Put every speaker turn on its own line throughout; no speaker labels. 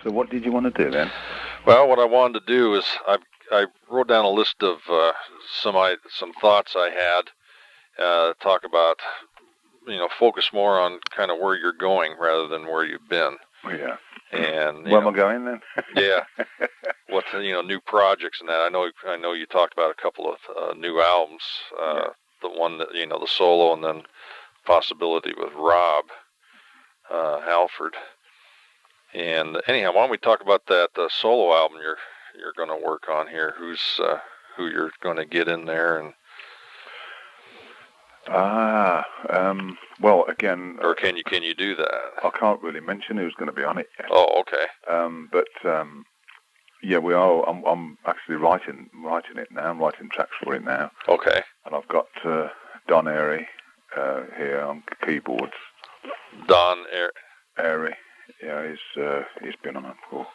So what did you want to do then?
Well, what I wanted to do is I wrote down a list of some thoughts I had. Talk about, focus more on kind of where you're going rather than where you've been.
Oh, yeah.
And
where am I going then?
Yeah. What new projects and that. I know you talked about a couple of new albums. The one that the solo, and then possibility with Rob Halford. And anyhow, why don't we talk about that solo album you're going to work on here? Who you're going to get in there and.
Well, again.
Or can you do that?
I can't really mention who's going to be on it yet.
Oh, okay.
Yeah, we are. I'm actually writing it now. I'm writing tracks for it now.
Okay.
And I've got Don Airy here on keyboards.
Don
Airy. Yeah, he's been on it before.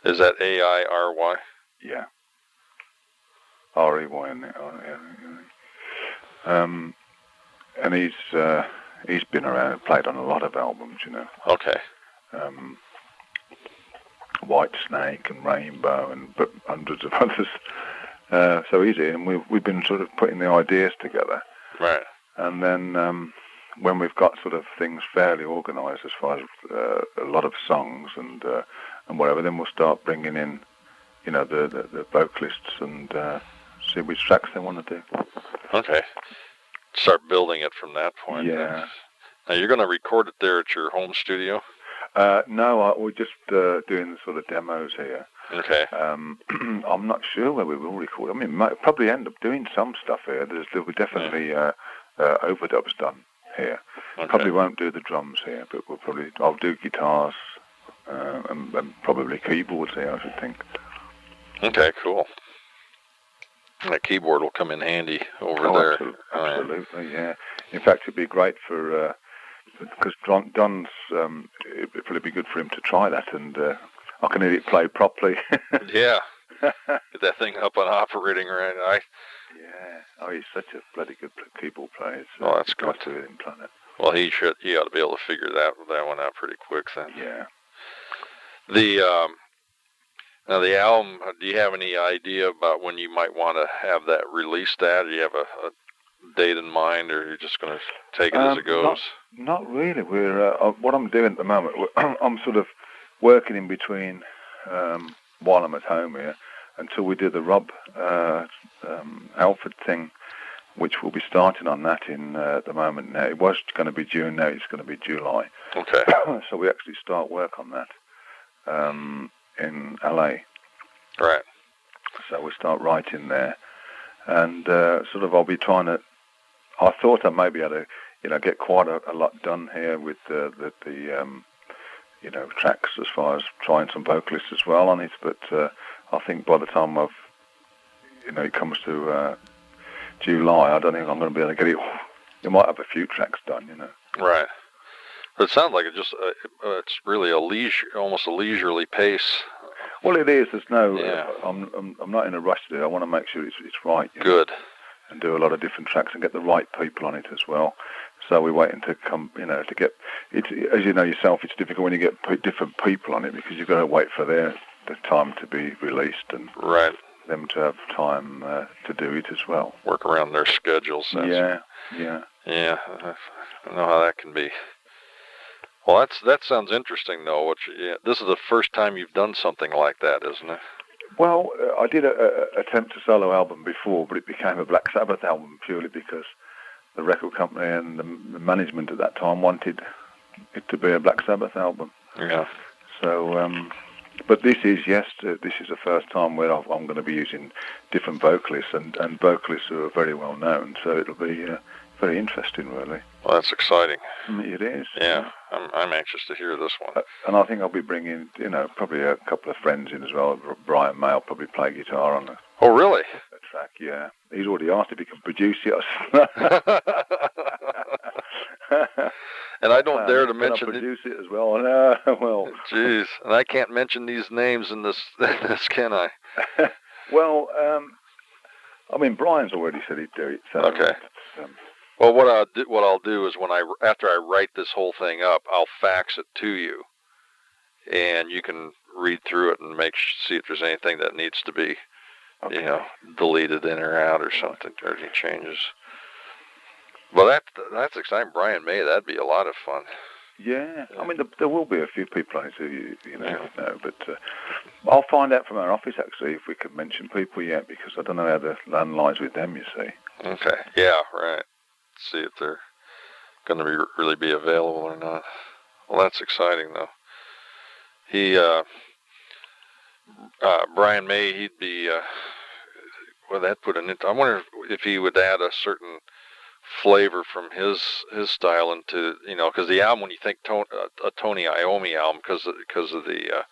Is that A-I-R-Y?
Yeah. R-E-Y in it. And he's been around, played on a lot of albums,
Okay.
White Snake and Rainbow but hundreds of others. So he's in. We've been sort of putting the ideas together.
Right.
And then when we've got sort of things fairly organised as far as a lot of songs and whatever, then we'll start bringing in, the vocalists and see which tracks they want to do.
Okay. Start building it from that point.
Yeah.
Now you're going to record it there at your home studio?
No, we're just doing sort of demos here.
Okay.
I'm not sure where we will record. I mean, might probably end up doing some stuff here. There'll be definitely overdubs done here.
Okay.
Probably won't do the drums here, but I'll do guitars and probably keyboards here, I should think.
Okay, cool. That keyboard will come in handy over there.
Absolutely, yeah. In fact, it'd be great because Don's, it'd probably be good for him to try that, and I can hear it play properly.
Yeah. Get that thing up and operating right.
Yeah. Oh, he's such a bloody good keyboard player.
Oh, that's good.
To hear him play it.
Well, he ought to be able to figure that one out pretty quick then.
Yeah.
Now the album, do you have any idea about when you might want to have that released at? Do you have a date in mind, or you're just going to take it as it goes?
Not really. We're what I'm doing at the moment, I'm sort of working in between while I'm at home here until we do the Rob Alford thing, which we'll be starting on that in the moment now. It was going to be June, now it's going to be July.
Okay.
So we actually start work on that in LA.
Right.
So we start writing there, and sort of I'll be trying to. I thought I maybe had to, get quite a lot done here with the tracks as far as trying some vocalists as well on it. But I think by the time it comes to July, I don't think I'm going to be able to get it. You might have a few tracks done,
Right. But it sounds like it's really almost a leisurely pace.
Well, it is. There's no. Yeah. I'm not in a rush to do it. I want to make sure it's right.
Good.
And do a lot of different tracks and get the right people on it as well. So we're waiting to come, to get. It's, as you know yourself, it's difficult when you get different people on it because you've got to wait for the time to be released and
right.
them to have time to do it as well.
Work around their schedules.
Yeah.
Yeah, I know how that can be. Well, that sounds interesting, though. This is the first time you've done something like that, isn't it?
Well, I did attempt a solo album before, but it became a Black Sabbath album purely because the record company and the management at that time wanted it to be a Black Sabbath album.
Yeah.
So, but this is the first time where I'm going to be using different vocalists and vocalists who are very well known. So it'll be very interesting, really.
Well, that's exciting.
It is.
Yeah, I'm anxious to hear this one.
And I think I'll be bringing, probably a couple of friends in as well. Brian May will probably play guitar on
Oh, really?
A track, yeah. He's already asked if he can produce it.
And I don't dare to mention...
Can I produce it as well? Well...
Jeez, and I can't mention these names in this, can I?
Well, Brian's already said he'd do it. So
okay. Well, what I'll do is after I write this whole thing up, I'll fax it to you, and you can read through it and see if there's anything that needs to be, deleted in or out or something, or any changes. Well, that's exciting. Brian May, that'd be a lot of fun.
Yeah, I mean, there will be a few people on it, you know, but I'll find out from our office, actually, if we can mention people yet, because I don't know how the land lies with them, you see.
Okay, yeah, right. See if they're going to really be available or not. Well, that's exciting, though. Brian May, he'd be, that put I wonder if he would add a certain flavor from his style into, because the album, when you think a Tony Iommi album, because of the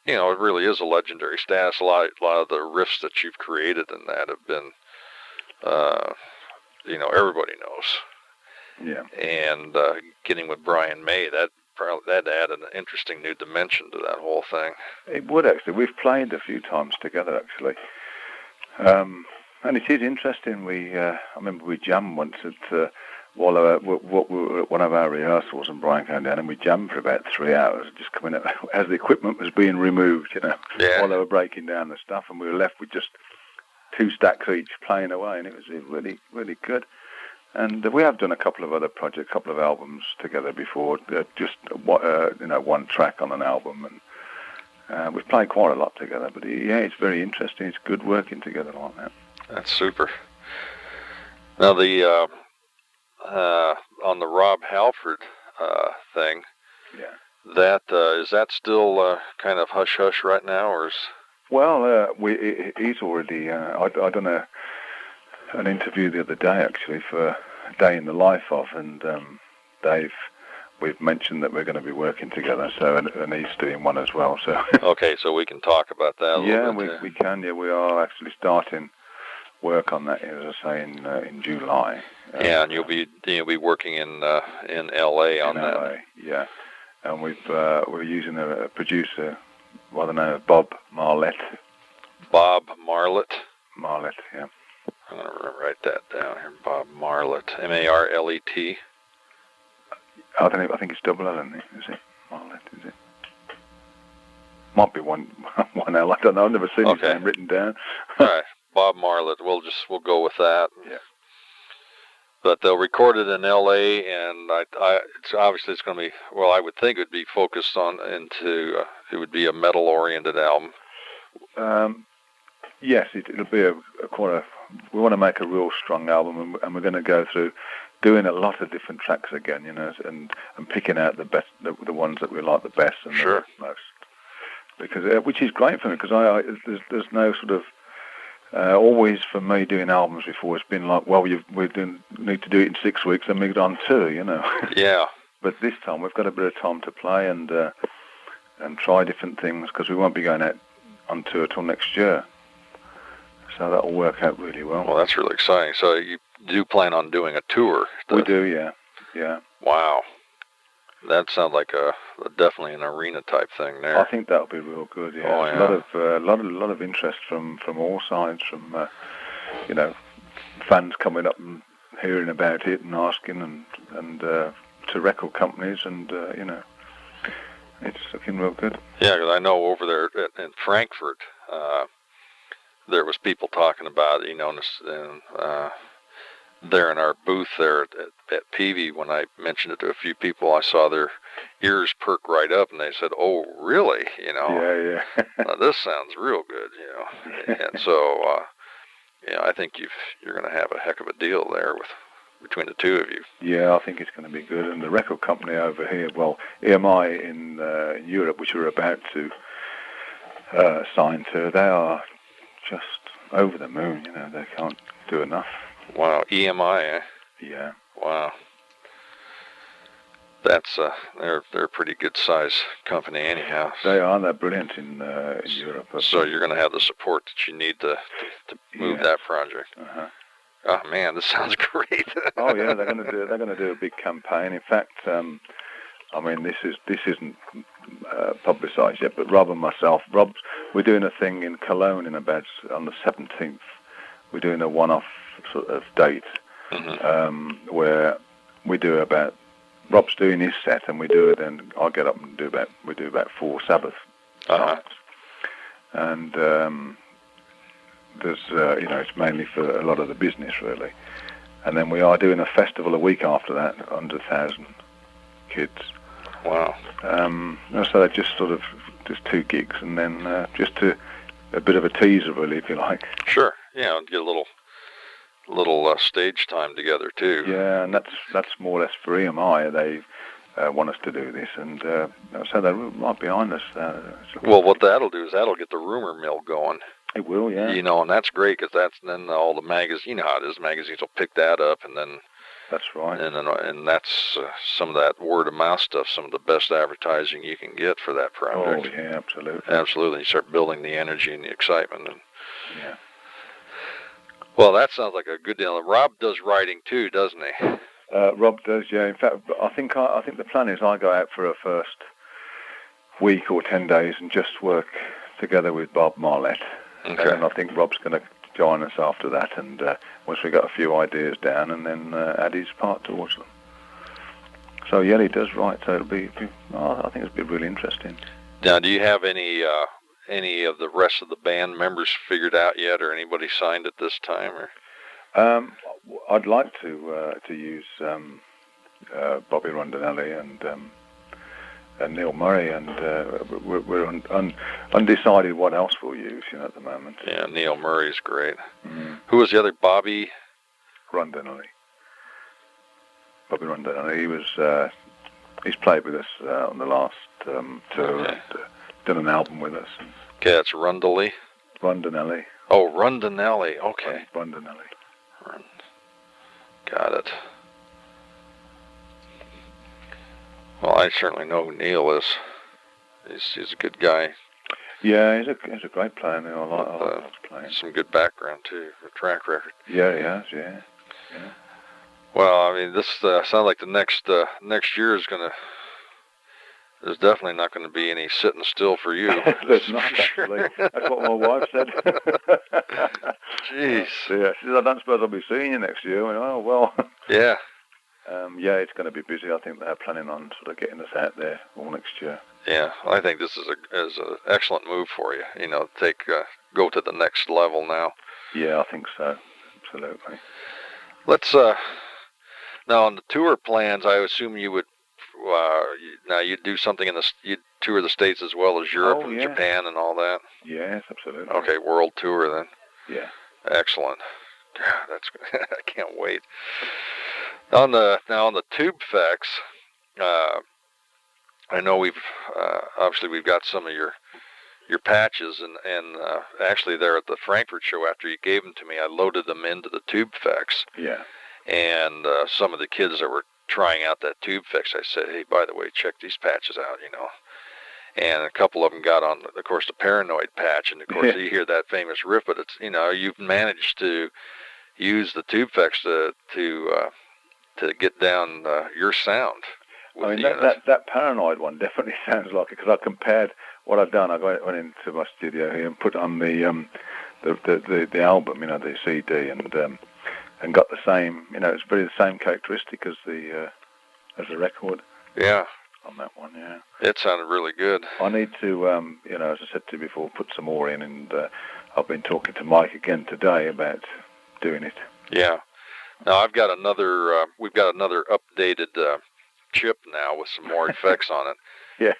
it really is a legendary status. A lot of the riffs that you've created in that have been, everybody knows.
Yeah.
And getting with Brian May, that add an interesting new dimension to that whole thing.
It would, actually. We've played a few times together, actually. And it is interesting. I remember we jammed once at one of our rehearsals, and Brian came down and we jammed for about 3 hours, just coming up as the equipment was being removed, while they were breaking down the stuff, and we were left with just 2 stacks each playing away, and it was really, really good. And we have done a couple of other projects, a couple of albums together before, just one track on an album, and we've played quite a lot together. But it's very interesting. It's good working together like that.
That's super. Now the on the Rob Halford thing, that is that still kind of hush hush right now, or is? Well,
he's already. I done an interview the other day, actually, for a day in the life of, and we've mentioned that we're going to be working together, so and he's doing one as well. So
okay, so we can talk about that.
We can. Yeah, we are actually starting work on that, as I say, in July.
And you'll be working in L.A. on that.
LA, yeah, and we're using a producer by the name of Bob Marlett.
Bob Marlett.
Marlett, yeah.
I'm going to write that down here. Bob Marlett, Marlet.
I think it's double L, isn't it? Is it Marlett? Is it? Might be one L. I don't know. I've never seen his name written down.
All right. Bob Marlett. We'll go with that.
Yeah.
But they'll record it in L.A. and it's obviously it's going to be. Well, I would think it would be focused it would be a metal-oriented album.
Yes, it'll be we want to make a real strong album, and we're going to go through doing a lot of different tracks again, and picking out the best, the ones that we like the best and
the
most. Because which is great for me, because there's no sort of. Always for me doing albums before, it's been like, well, we need to do it in 6 weeks and move on 2,
Yeah.
But this time we've got a bit of time to play and try different things, because we won't be going out on tour till next year. So that'll work out really well.
Well, that's really exciting. So you do plan on doing a tour?
We do, yeah.
Wow. That sounds like definitely an arena type thing there.
I think that'll be real good. Yeah,
oh, yeah.
A lot of interest from all sides, from fans coming up and hearing about it and asking, and to record companies, and it's looking real good.
Yeah, because I know over there in Frankfurt, there was people talking about it, and there in our booth there at Peavey, when I mentioned it to a few people, I saw their ears perk right up, and they said, "Oh, really?"
Yeah.
This sounds real good, And so, I think you're going to have a heck of a deal there between the two of you.
Yeah, I think it's going to be good. And the record company over here, well, EMI in Europe, which we're about to sign to, they are just over the moon. They can't do enough.
Wow, EMI, eh?
Yeah.
Wow. That's they're a pretty good size company anyhow.
They are. They're brilliant in Europe.
So you're going to have the support that you need to move that project.
Uh-huh.
Oh man, this sounds great.
Oh yeah, they're going to do a big campaign. In fact, this isn't publicised yet, but Rob and myself, we're doing a thing in Cologne on the 17th. We're doing a one-off sort of date, where we do about Rob's doing his set, and we do it, and I get up and do about 4 Sabbath songs. And there's it's mainly for a lot of the business really. And then we are doing a festival a week after that, 100,000 kids.
Wow.
So they're just sort of just 2 gigs, and then just a bit of a teaser really, if you like.
Sure. Yeah, and get a little stage time together too.
Yeah, and that's more or less for EMI. They want us to do this, and so they're right behind us.
Well, what that'll do is that'll get the rumor mill going.
It will, yeah.
And that's great, because then all the magazines, you know how it is, magazines will pick that up, and then
that's right.
And that's some of that word of mouth stuff, some of the best advertising you can get for that project.
Oh yeah, absolutely.
Absolutely, you start building the energy and the excitement. And
yeah.
Well, that sounds like a good deal. Rob does writing too, doesn't he?
Rob does, yeah. In fact, I think the plan is I go out for a first week or 10 days and just work together with Bob Marlett.
Okay.
And then I think Rob's going to join us after that, and once we got a few ideas down, and then add his part towards them. So yeah, he does write. So it'll be I think it'll be really interesting.
Now, do you have any of the rest of the band members figured out yet, or anybody signed at this time? Or
I'd like to use Bobby Rondinelli and Neil Murray, and we're undecided what else we'll use at the moment.
Yeah, Neil Murray's great. Who was the other? Bobby
Rondinelli. Bobby Rondinelli. He was he's played with us on the last tour.
Okay.
And, done an album with us.
Okay, that's Rondinelli.
Rondinelli.
Oh, Rondinelli. Okay.
Rondinelli.
Got it. Well, I certainly know who Neil is. He's a good guy.
Yeah, he's a great player. I like playing.
Some good background too, a track record.
Yeah, he has. Yeah.
Well, I mean, this sounds like the next year is gonna. There's definitely not going to be any sitting still for you.
There's not, actually. That's what my wife said.
Jeez.
Yeah, she said, I don't suppose I'll be seeing you next year. I went, oh, well.
Yeah.
Yeah, it's going to be busy. I think they're planning on sort of getting us out there all next year.
Yeah, I think this is an excellent move for you. Go to the next level now.
Yeah, I think so. Absolutely.
Let's, now on the tour plans, I assume you would, now you'd do something you'd tour the States as well as Europe and Japan and all that?
Yes, absolutely.
Okay, world tour then.
Yeah.
Excellent. God, that's I can't wait. On the TubeFex, I know we've got some of your patches, and actually there at the Frankfurt show, after you gave them to me, I loaded them into the TubeFex.
Yeah.
And some of the kids that were trying out that TubeFex, I said, hey, by the way, check these patches out, And a couple of them got on, of course, the Paranoid patch, and of course you hear that famous riff, but it's you've managed to use the TubeFex to get down your sound.
I mean, that Paranoid one definitely sounds like it, because I compared what I've done. I went into my studio here and put on the album, the CD, and got the same, it's very the same characteristic as the record.
Yeah.
On that one, yeah.
It sounded really good.
I need to, as I said to you before, put some more in, and I've been talking to Mike again today about doing it.
Yeah. Now we've got another updated chip now with some more effects on it.
Yes.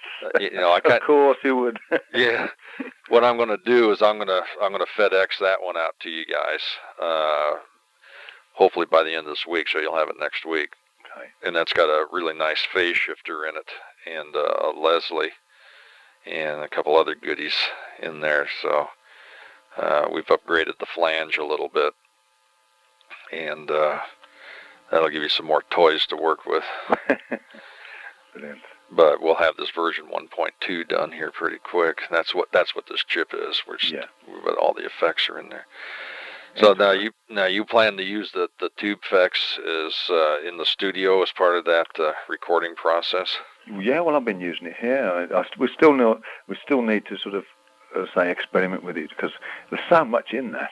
Of course you would.
Yeah. What I'm going to do is I'm going to FedEx that one out to you guys. Hopefully by the end of this week, so you'll have it next week.
Okay.
And that's got a really nice phase shifter in it, and a Leslie, and a couple other goodies in there. So we've upgraded the flange a little bit, and that'll give you some more toys to work with.
Brilliant.
But we'll have this version 1.2 done here pretty quick. That's what this chip is. But all the effects are in there. So now you plan to use the TubeFex in the studio as part of that recording process?
Yeah, well, I've been using it here. We still need to sort of say experiment with it, because there's so much in that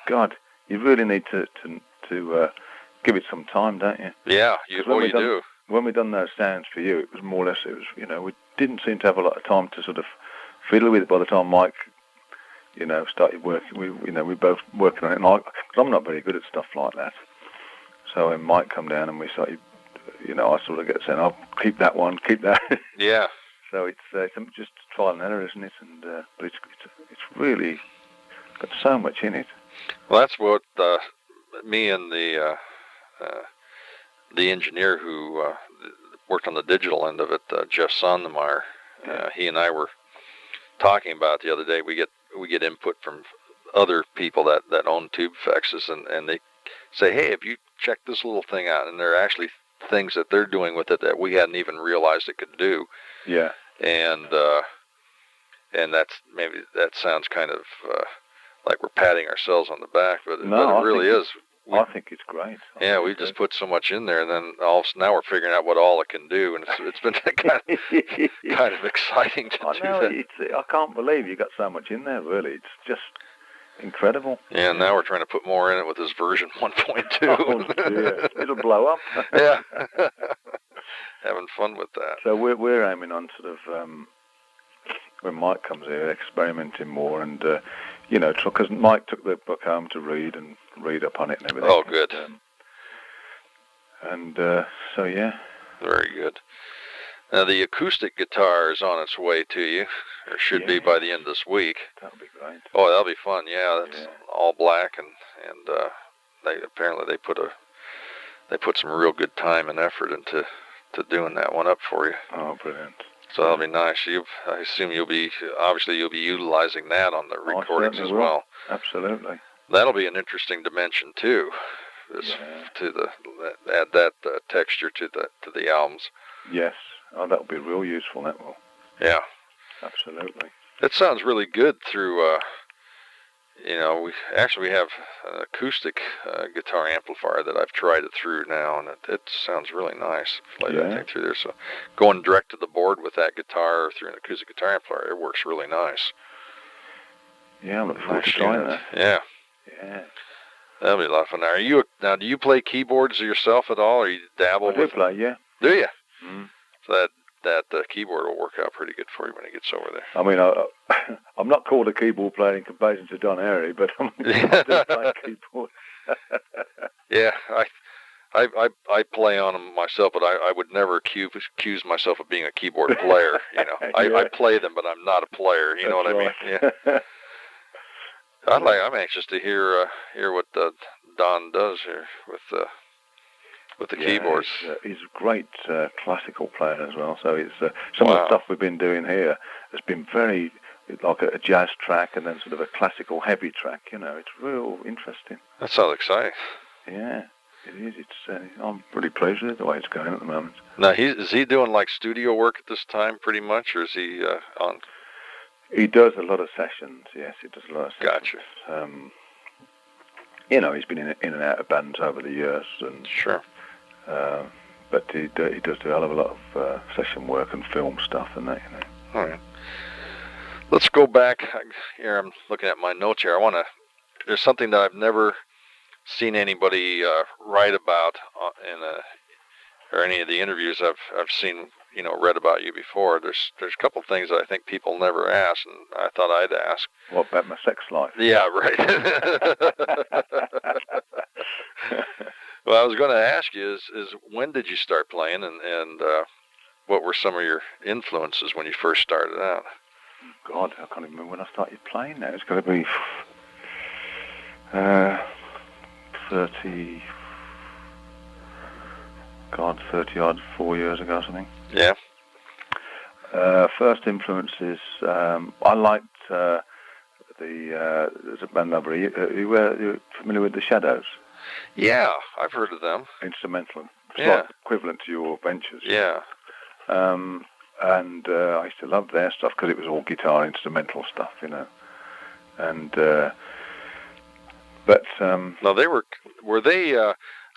God, you really need to give it some time, don't you?
Yeah, you do.
when we done those sounds for you, it was more or less, it was, you know, we didn't seem to have a lot of time to sort of fiddle with it by the time Mike, you know, started working. We both working on it, and because I'm not very good at stuff like that. So when Mike come down and we started, you know, I sort of get saying, "Oh, keep that one, keep that."
Yeah.
So it's just trial and error, isn't it? And but it's really got so much in it.
Well, that's what me and the engineer who worked on the digital end of it, Jeff Sonnemeyer, he and I were talking about the other day. We get input from other people that own TubeFexes, and they say, "Hey, have you checked this little thing out?" And there are actually things that they're doing with it that we hadn't even realized it could do.
Yeah.
And that sounds kind of like we're patting ourselves on the back, but it really is.
I think it's great.
We just put so much in there, and then now we're figuring out what all it can do, and it's been kind of exciting to do that.
I can't believe you got so much in there. Really, it's just incredible.
Yeah, and now we're trying to put more in it with this version 1.2.
Oh dear, it'll blow up.
Yeah, having fun with that.
So we're aiming on sort of when Mike comes here, experimenting more, and you know, because Mike took the book home to read up on it and everything.
Oh, good.
So yeah.
Very good. Now the acoustic guitar is on its way to you, or should be by the end of this week.
That'll be great.
Oh, that'll be fun. Yeah, that's all black, and they put some real good time and effort into doing that one up for you.
Oh, brilliant.
So that'll be nice. I assume you'll be utilizing that on the recordings as well.
Absolutely.
That'll be an interesting dimension too. Add that texture to the albums. Yes.
Oh, that'll be real useful. That will.
Yeah.
Absolutely.
It sounds really good through. We have an acoustic guitar amplifier that I've tried it through now, and it sounds really nice. Play that thing through there. So going direct to the board with that guitar or through an acoustic guitar amplifier, it works really nice.
Yeah, I'm looking forward to trying that.
Yeah.
Yeah.
That'll be a lot of fun. Do you play keyboards yourself at all, or you dabble with them?
I do play, yeah.
Do you?
Mm.
So that keyboard will work out pretty good for you when it gets over there.
I mean, I'm not called a keyboard player in comparison to Don Airy, but I do play keyboard.
Yeah, I play on them myself, but I would never accuse myself of being a keyboard player. You know, I play them, but I'm not a player. You know what I mean? Yeah. I'm anxious to hear what Don does here with the keyboards.
He's a great classical player as well. So it's some of the stuff we've been doing here has been very like a jazz track and then sort of a classical heavy track. You know, it's real interesting.
That sounds exciting.
Yeah, it is. It's I'm pretty pleased with the way it's going at the moment.
Now, is he doing like studio work at this time, pretty much, or is he on?
He does a lot of sessions. Yes, he does a lot of sessions.
Gotcha.
You know, he's been in and out of bands over the years, and
sure.
But he does do a hell of a lot of session work and film stuff and that. You know.
All right. Let's go back here. I'm looking at my notes here. There's something that I've never seen anybody write about or any of the interviews I've seen, read about you before. There's a couple things that I think people never ask, and I thought I'd ask.
What about my sex life?
Yeah, right. Well, I was going to ask you is when did you start playing, and what were some of your influences when you first started out?
God, I can't even remember when I started playing now. It's got to be 4 years ago or something.
Yeah.
First influences, I liked there's a band over here. You're familiar with The Shadows?
Yeah, I've heard of them.
Instrumental. It's like equivalent to your Ventures.
Yeah.
And I used to love their stuff because it was all guitar instrumental stuff, And but
no, they were they?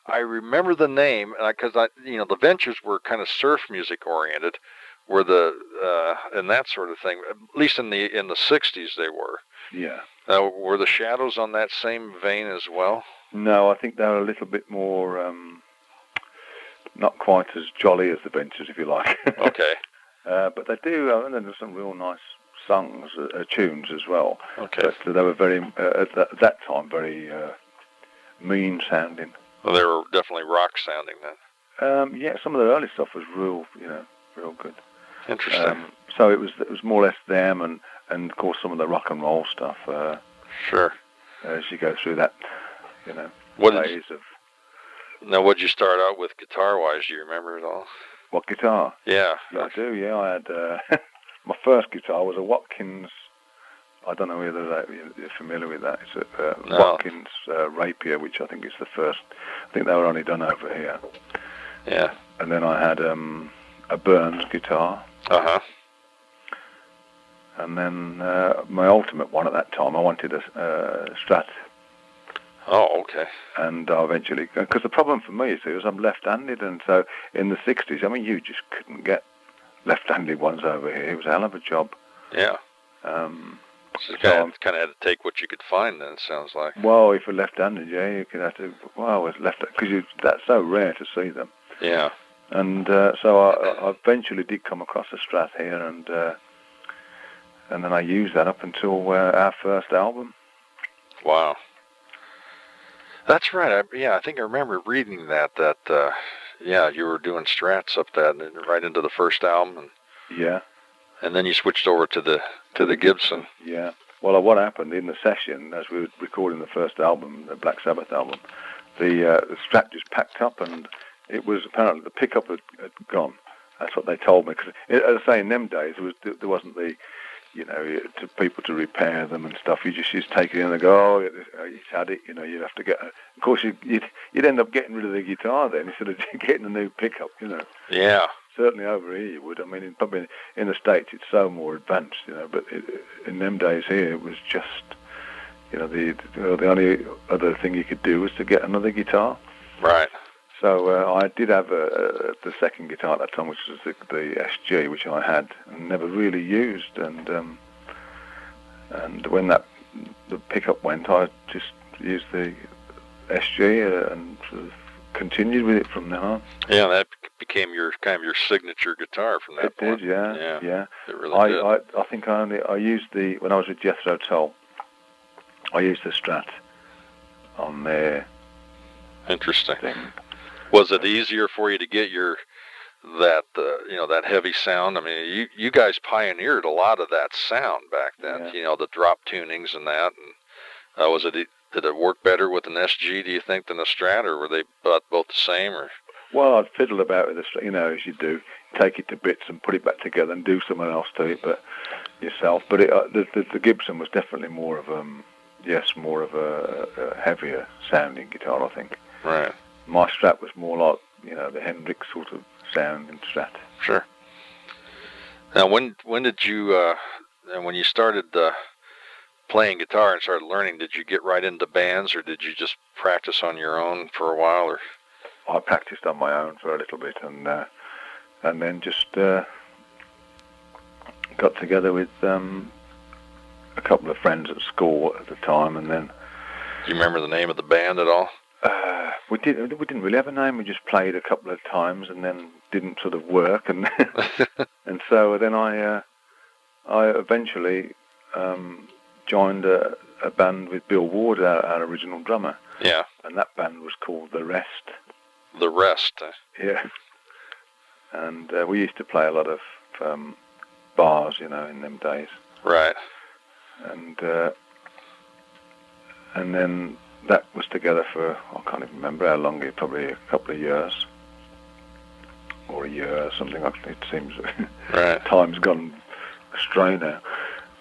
I remember the name because the Ventures were kind of surf music oriented, were and that sort of thing. At least in the 60s they were.
Yeah.
Were the Shadows on that same vein as well?
No, I think they were a little bit more not quite as jolly as the Ventures, if you like.
Okay.
But they do, and then there's some real nice songs, tunes as well.
Okay.
But they were very, at that time, very mean sounding.
Well, they were definitely rock sounding then.
Yeah, some of the early stuff was real good.
Interesting.
So it was more or less them, and of course some of the rock and roll stuff.
Sure.
As you go through that, phase of.
Now, what'd you start out with guitar-wise? Do you remember it all?
What guitar?
Yeah.
I do. Yeah, I had my first guitar was a Watkins. I don't know whether you're familiar with that. It's a Watkins Rapier, which I think is the first. I think they were only done over here.
Yeah.
And then I had a Burns guitar.
Uh-huh.
And then my ultimate one at that time, I wanted a Strat.
Oh, okay.
And I eventually, because the problem for me, was I'm left-handed, and so in the 60s, I mean, you just couldn't get left-handed ones over here. It was a hell of a job.
Yeah. So kind of had to take what you could find then, it sounds like.
Well, if you're left-handed, yeah, you could have to, it's left, because that's so rare to see them.
Yeah.
And so I eventually did come across a Strat here, and then I used that up until our first album.
Wow. That's right. I think I remember reading that you were doing Strats up that right into the first album. And then you switched over to the Gibson.
Yeah. Well, what happened in the session, as we were recording the first album, the Black Sabbath album, the Strat just packed up, and it was apparently the pickup had gone. That's what they told me. Because, as I say, in them days, there wasn't the, to people to repair them and stuff. You just take it in and go, he's had it. You'd have to get. Of course, you'd end up getting rid of the guitar then instead of getting a new pickup.
Yeah.
Certainly over here you would. I mean, probably in the States it's so more advanced. But in them days here it was just, the only other thing you could do was to get another guitar.
Right.
So I did have the second guitar at that time, which was the SG, which I had and never really used. And when the pickup went, I just used the SG and sort of continued with it from there on.
Yeah, that became your signature guitar from that point.
It did, yeah.
It really did.
I think I used when I was with Jethro Tull, I used the Strat on their.
Interesting.
Thing.
Was it easier for you to get that heavy sound? I mean, you guys pioneered a lot of that sound back then.
Yeah.
The drop tunings and that. And did it work better with an SG, do you think, than a Strat, or were they both the same? Or
well, I'd fiddle about with the Strat, as you do, take it to bits and put it back together and do something else to it, but yourself. But the Gibson was definitely more of a heavier sounding guitar, I think.
Right.
My Strat was more like, the Hendrix sort of sound in Strat.
Sure. Now, when did you, when you started playing guitar and started learning, did you get right into bands, or did you just practice on your own for a while? Or
I practiced on my own for a little bit, and then just got together with a couple of friends at school at the time, and then.
Do you remember the name of the band at all?
We didn't really have a name. We just played a couple of times and then didn't sort of work, and and so then I eventually joined a band with Bill Ward, our original drummer.
Yeah.
And that band was called The Rest.
The Rest.
Yeah. And we used to play a lot of bars, in them days.
Right.
And then that was together for, I can't even remember how long, probably a couple of years. Or a year or something. It seems
right.
Time's gone astray now.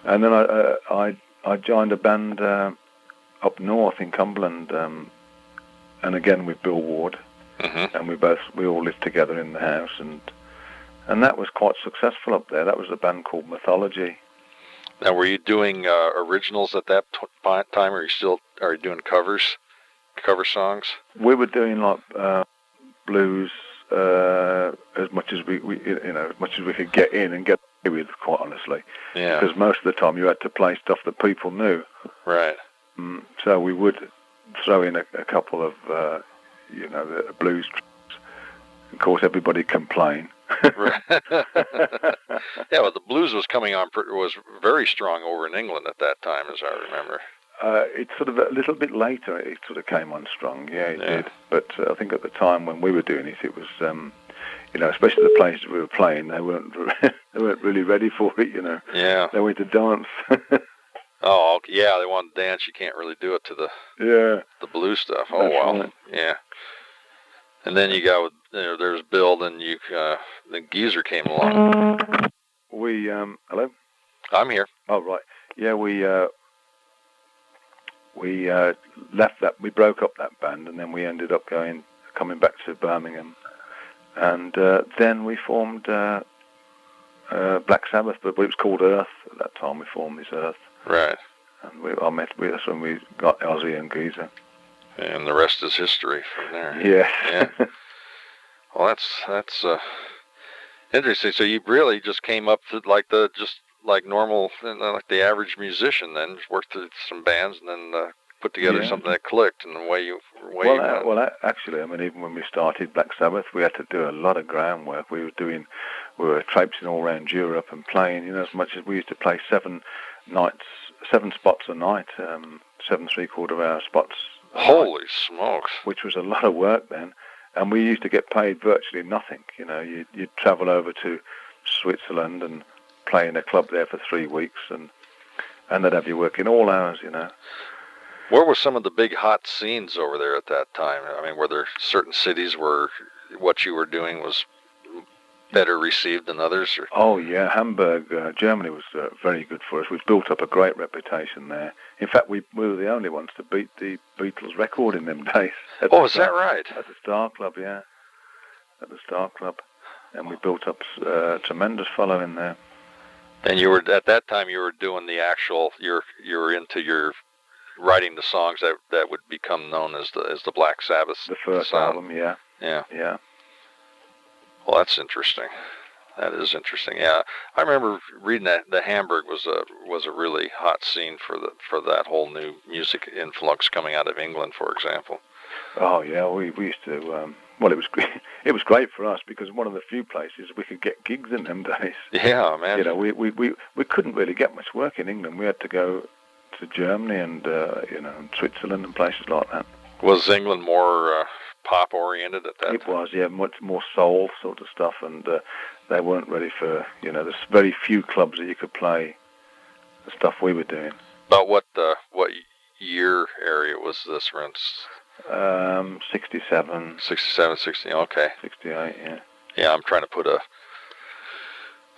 And then I joined a band up north in Cumberland, and again with Bill Ward.
Mm-hmm.
And we all lived together in the house, and that was quite successful up there. That was a band called Mythology.
Now, were you doing originals at that time, or are you doing cover songs? We
were doing like blues as much as we could get in and get away with, quite honestly.
Yeah.
Because most of the time you had to play stuff that people knew.
Right.
So we would throw in a couple of the blues tracks, Of course, everybody complained.
Right. Yeah, but the blues was coming on, was very strong over in England at that time, as I remember.
It's sort of a little bit later. It sort of came on strong. Yeah, it did. But I think at the time when we were doing it, it was, especially the places we were playing, they weren't really ready for it.
Yeah.
They wanted to dance.
Oh, yeah, they want to dance. You can't really do it to the blues stuff. Oh, wow. Right. Yeah. And then you got, there's Bill, then the Geezer came along.
We, hello?
I'm here.
Oh, right. Yeah, we left that, we broke up that band, and then we ended up coming back to Birmingham. And then we formed Black Sabbath, but it was called Earth at that time. We formed this Earth.
Right.
And that's when we got Ozzy and Geezer.
And the rest is history from there.
Yes.
Yeah. Well, that's interesting. So you really just came up to like normal, like the average musician. Then just worked through some bands and then put together something that clicked. And the way you went.
Actually, I mean, even when we started Black Sabbath, we had to do a lot of groundwork. We were traipsing all around Europe and playing. As much as we used to play 7 spots a night, 7 3/4-hour spots.
Holy smokes!
Which was a lot of work then, and we used to get paid virtually nothing. You'd travel over to Switzerland and play in a club there for 3 weeks, and they'd have you working all hours.
Where were some of the big hot scenes over there at that time? I mean, were there certain cities where what you were doing was better received than others? Or?
Oh yeah, Hamburg, Germany was very good for us. We've built up a great reputation there. In fact, we were the only ones to beat the Beatles' record in them days.
Oh, is that right?
At the Star Club, yeah. At the Star Club, and we built up a tremendous following there.
And you were at that time. You were doing the actual. You were into your writing the songs that would become known as the Black Sabbath.
The first album, yeah.
Yeah. Well, that's interesting. That is interesting. Yeah, I remember reading that the Hamburg was a really hot scene for that whole new music influx coming out of England, for example.
Oh yeah, we used to. Well, it was great for us because one of the few places we could get gigs in them days.
Yeah, man.
We couldn't really get much work in England. We had to go to Germany and and Switzerland and places like that.
Was England more pop oriented at that time?
It was, yeah, much more soul sort of stuff, and they weren't ready for, there's very few clubs that you could play the stuff we were doing.
About what year area was this, for instance?
67.
67, 60, okay.
68, yeah.
Yeah, I'm trying to put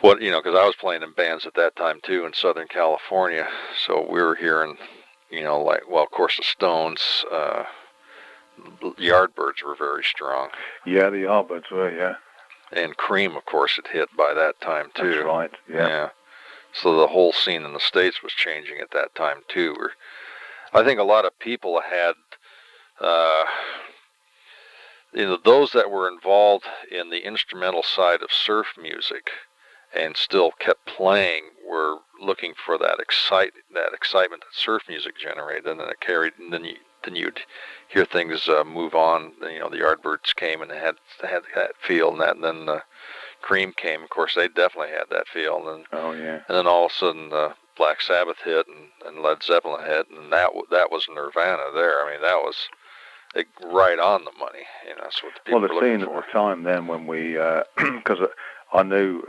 because I was playing in bands at that time too in Southern California, so we were hearing, of course the Stones, Yardbirds were very strong.
Yeah, the Yardbirds were, yeah.
And Cream, of course, had hit by that time too.
That's right, yeah.
So the whole scene in the States was changing at that time too. I think a lot of people had, those that were involved in the instrumental side of surf music and still kept playing were looking for that excitement that surf music generated, and then it carried, and then you'd hear things move on. The Yardbirds came and they had that feel, and then Cream came. Of course, they definitely had that feel. And then,
oh yeah.
And then all of a sudden, Black Sabbath hit and Led Zeppelin hit, and that was Nirvana there. I mean, that was right on the money. That's what the people were looking for.
Well, the scene at the time then when we, because I knew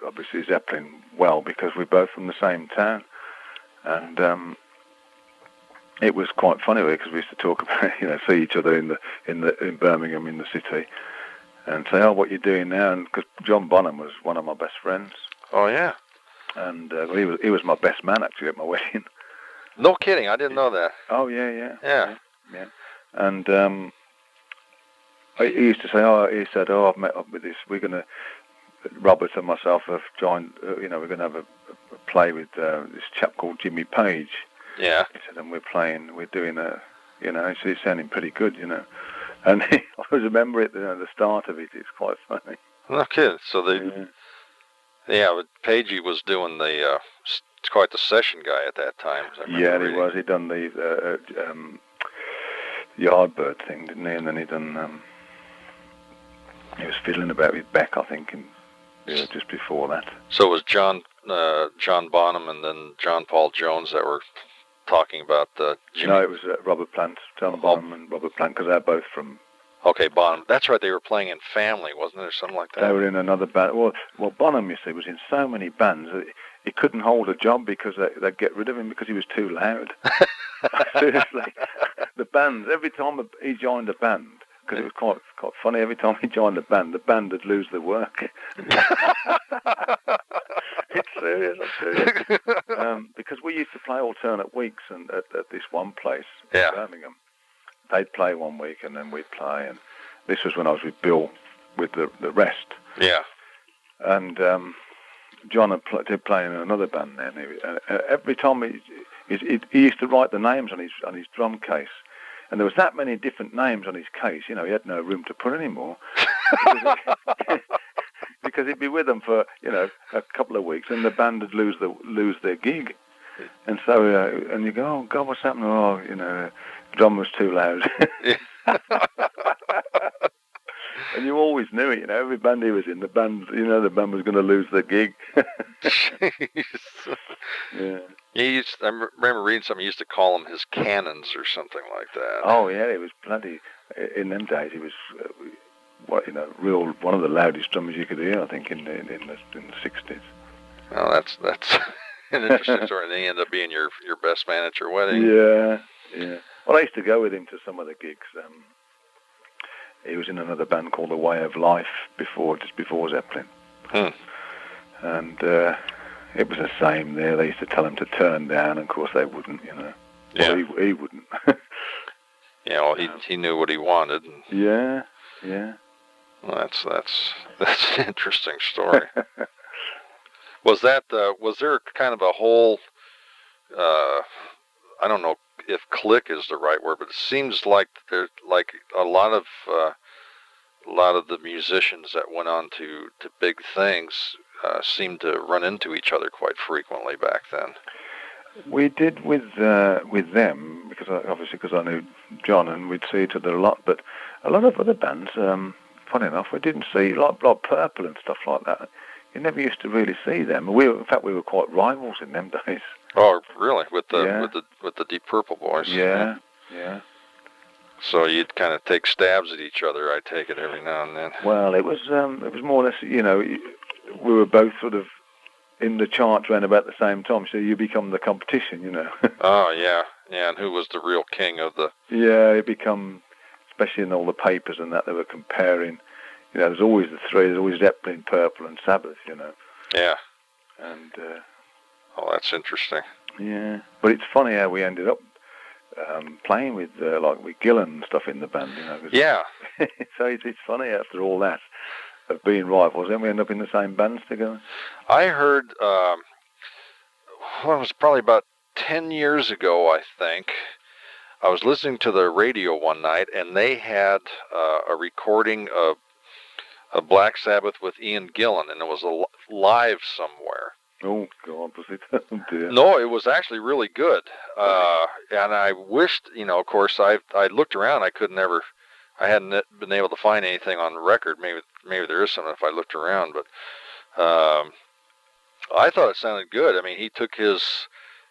obviously Zeppelin well because we're both from the same town, and it was quite funny because we used to talk about, see each other in Birmingham in the city, and say, oh, what you doing now? And because John Bonham was one of my best friends.
Oh yeah.
And he was my best man actually at my wedding.
No kidding, I didn't know that.
Oh yeah.
Yeah.
And he used to say, he said, I've met up with this. We're gonna, Robert and myself have joined. We're gonna have a play with this chap called Jimmy Page.
Yeah.
He said, and we're doing it's sounding pretty good, And I remember it, the start of it. It's quite funny.
No kidding. So but Pagey was doing quite the session guy at that time.
Yeah, he was. He'd done the Yardbird thing, didn't he? And then he'd done he was fiddling about with Beck, I think, and just before that.
So it was John Bonham and then John Paul Jones that were talking about Jimmy?
No, it was Robert Plant, John Bonham and Robert Plant, because they're both from...
Okay, Bonham. That's right, they were playing in Family, wasn't it, or something like that?
They were in another band. Well, Bonham, you see, was in so many bands that he couldn't hold a job because they'd get rid of him because he was too loud. Seriously. The bands, every time he joined a band, because it was quite funny, every time he joined the band would lose their work. It's serious, I'm serious. Because we used to play alternate weeks and at this one place in Birmingham. They'd play one week and then we'd play, and this was when I was with Bill with the rest.
Yeah.
And John did play in another band then. Every time he used to write the names on his drum case, and there was that many different names on his case. You know, he had no room to put any more. Because he'd be with them for, you know, a couple of weeks, and the band would lose their gig. And so, and you go, oh God, what's happening? Oh, you know, drum was too loud. And you always knew it, you know. Every band he was in, the band was going to lose their gig. Yeah.
I remember reading something. He used to call them his cannons or something like that.
Oh yeah, it was bloody. In them days, he was. One of the loudest drummers you could hear, I think, in the 60s.
Well, that's an interesting story. And he ended up being your best man at your wedding.
Yeah. Well, I used to go with him to some of the gigs. He was in another band called The Way of Life just before Zeppelin. And it was the same there. They used to tell him to turn down, and of course they wouldn't, you know.
Yeah.
Well, he wouldn't.
Yeah, well, he knew what he wanted.
Yeah.
Well, that's an interesting story. Was there kind of a whole, I don't know if clique is the right word, but it seems like there's like a lot of the musicians that went on to big things seemed to run into each other quite frequently back then.
We did with them because I knew John, and we'd see each other a lot. But a lot of other bands, funny enough, we didn't see like Purple and stuff like that. You never used to really see them. In fact, we were quite rivals in them days.
Oh, really? With the Deep Purple boys?
Yeah.
So you'd kind of take stabs at each other, I take it, every now and then.
Well, it was more or less, you know, we were both sort of in the charts around about the same time, so you become the competition, you know.
Oh, yeah, and who was the real king of the...
Yeah, it become, especially in all the papers and that, they were comparing, you know, there's always the three, there's always Zeppelin, Purple, and Sabbath, you know.
Yeah.
And...
oh, that's interesting.
Yeah, but it's funny how we ended up playing with Gillan and stuff in the band, you know.
Yeah.
So it's funny after all that of being rivals, then we end up in the same bands together.
I heard, it was probably about 10 years ago, I think. I was listening to the radio one night, and they had a recording of Black Sabbath with Ian Gillan, and it was live somewhere.
Oh, God, was it? Oh, dear.
No, it was actually really good. And I wished, you know, of course, I looked around, I hadn't been able to find anything on record. Maybe there is something if I looked around, but I thought it sounded good. I mean, he took his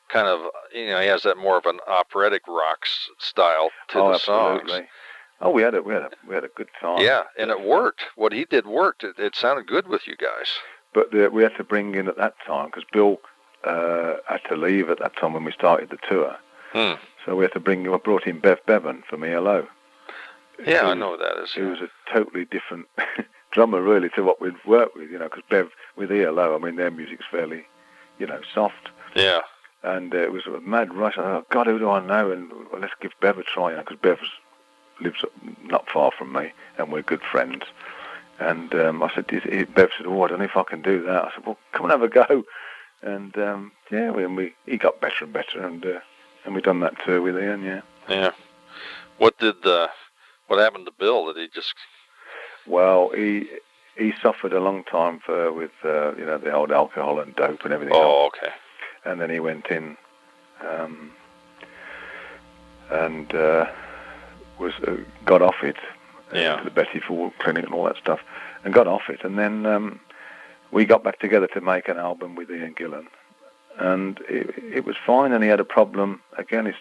kind of, you know, he has that more of an operatic rock style to the
absolutely.
songs.
Oh, we had a good time.
Yeah, and it worked. What he did worked. It sounded good with you guys.
But we had to bring in at that time, because Bill had to leave at that time when we started the tour. So we had to brought in Bev Bevan from ELO.
Yeah, I know what that is.
He was a totally different drummer, really, to what we'd worked with, you know, because Bev, with ELO, I mean, their music's fairly, you know, soft.
Yeah.
And it was a mad rush. I thought, oh, God, who do I know? And well, let's give Bev a try, you know, because Bev lives not far from me, and we're good friends. And I said, Bev said, oh, I don't know if I can do that. I said, well, come and have a go. And he got better and better, and we done that tour with Ian, yeah.
Yeah. What happened to Bill? Did he just...
Well, he suffered a long time with the old alcohol and dope and everything else.
Oh, okay.
And then he went in and got off it.
Yeah.
To the Betty Ford Clinic and all that stuff, and got off it. And then we got back together to make an album with Ian Gillan, and it was fine. And he had a problem again. He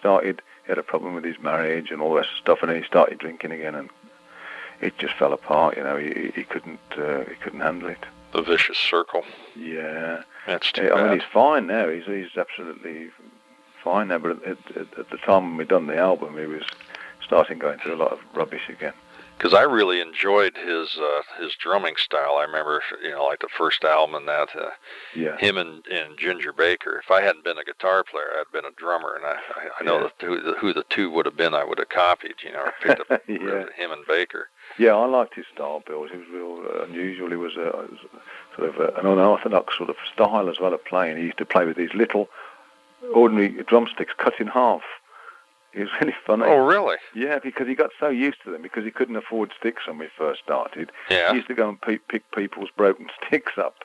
had a problem with his marriage and all the rest of stuff, and then he started drinking again, and it just fell apart. He couldn't handle it.
The vicious circle.
Yeah,
that's too bad.
I mean, he's fine now. He's absolutely fine now. But at the time when we done the album, he was starting going through a lot of rubbish again.
Because I really enjoyed his drumming style. I remember, like the first album and that. Him and Ginger Baker. If I hadn't been a guitar player, I'd been a drummer, and I know that who the two would have been. I would have copied, or picked up him and Baker.
Yeah, I liked his style, Bill. He was real unusual. He was sort of an unorthodox sort of style as well of playing. He used to play with these little ordinary drumsticks cut in half. It was really funny.
Oh, really?
Yeah, because he got so used to them, because he couldn't afford sticks when we first started.
Yeah.
He used to go and pick people's broken sticks up.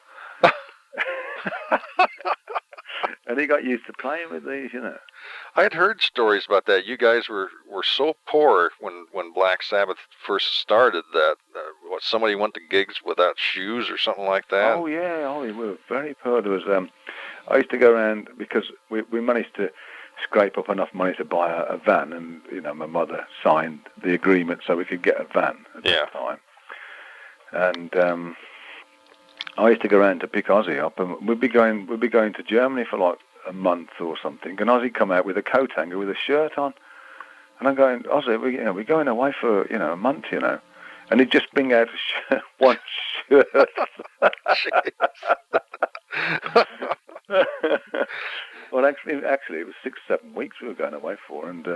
And he got used to playing with these,
I had heard stories about that. You guys were so poor when Black Sabbath first started that somebody went to gigs without shoes or something like that.
Oh yeah, we were very poor. There was I used to go around because we managed to scrape up enough money to buy a van, and my mother signed the agreement so we could get a van at that time. And I used to go around to pick Ozzy up, and we'd be going to Germany for like a month or something, and Ozzy come out with a coat hanger with a shirt on, and I'm going, Ozzy, we're going away for a month, and he'd just bring out one shirt. Well, actually, it was 6-7 weeks we were going away for, and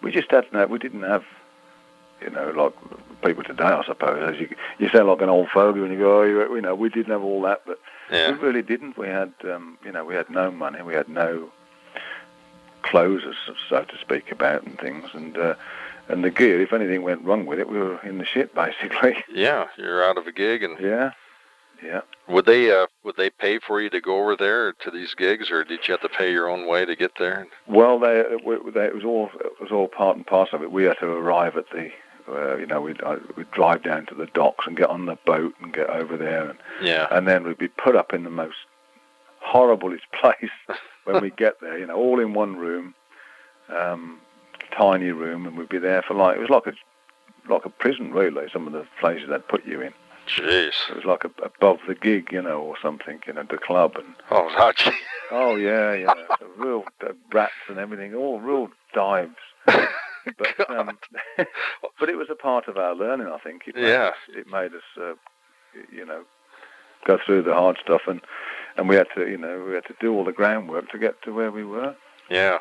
we just we didn't have. Like people today, I suppose. As you sound like an old fogey when you go, we didn't have all that, but we really didn't. We had, we had no money, we had no clothes, so to speak, about and things, and the gear. If anything went wrong with it, we were in the shit, basically.
Yeah, you're out of a gig, and
yeah.
Would they pay for you to go over there to these gigs, or did you have to pay your own way to get there?
Well, it was all part and parcel of it. We had to arrive at the. We'd drive down to the docks and get on the boat and get over there, and then we'd be put up in the most horriblest place when we get there. All in one room, tiny room, and we'd be there for it was like a prison, really. Some of the places they'd put you in.
Jeez.
It was like above the gig, or something, the club and.
Oh, gee.
Oh yeah, real rats and everything, all real dives. But it was a part of our learning, I think. It made us, go through the hard stuff, and we had to do all the groundwork to get to where we were.
Yeah.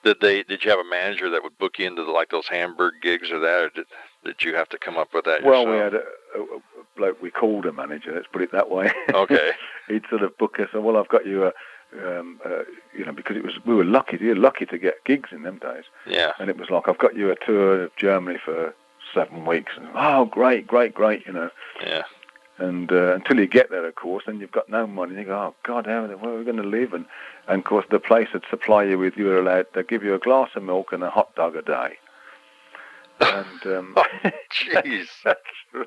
Did you have a manager that would book you into those Hamburg gigs or that, or did you have to come up with that yourself?
Well, we had a bloke we called a manager. Let's put it that way.
Okay.
He'd sort of book us. And, well, I've got you because we were lucky. You're lucky to get gigs in them days.
Yeah.
And it was like, I've got you a tour of Germany for 7 weeks. And, oh, great.
Yeah.
And until you get there, of course, then you've got no money. You go, oh, God, where are we going to live? And of course, the place that supply you with, you were allowed to give you a glass of milk and a hot dog a day. And
jeez.
That's